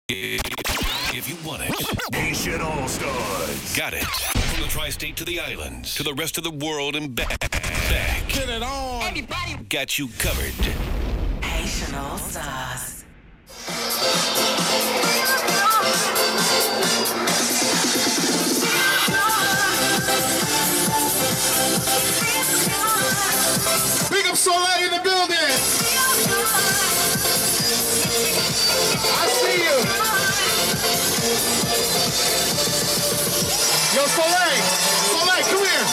If you want it, Haitian All-StarZ. got it. From the tri-state to the islands, to the rest of the world and back. Get it on. Everybody Got you covered. Haitian All-StarZ. Big up Soleil in the building. I see you. Yo, Soleil. Soleil, come here.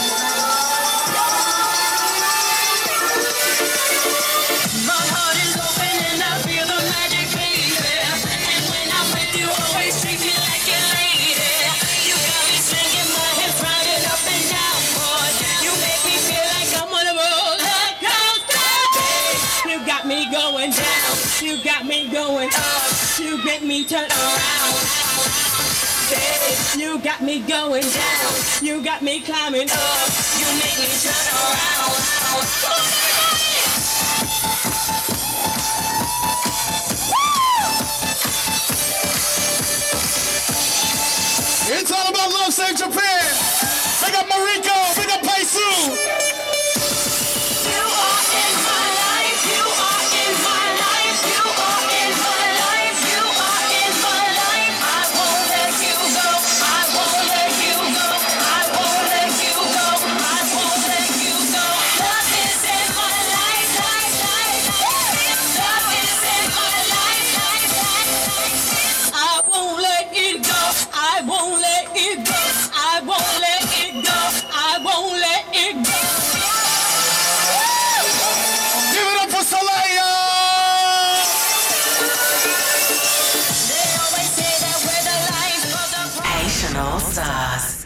My heart is open and I feel the magic, baby. And when I'm with you, always treat me like a lady. You got me swinging my hips round and up and down, boy. You make me feel like I'm on a roller coaster. You got me going down. You got me going up. You make me turn around. Babe, you got me going down. You got me climbing up. You make me turn around. It's all about love, save Japan. Big up Mariko, big up Paisu. You are in my life. You are in my life. You are in my life. You are in my life. I won't let you go. I won't let you go. I won't let you go. I won't let you go. Love is in my life. Love is in my life. I won't let it go. I won't let it go. I won't let it go. I won't let it go. Give it up for Soleil. They always say that we're the life of the Haitian All-StarZ.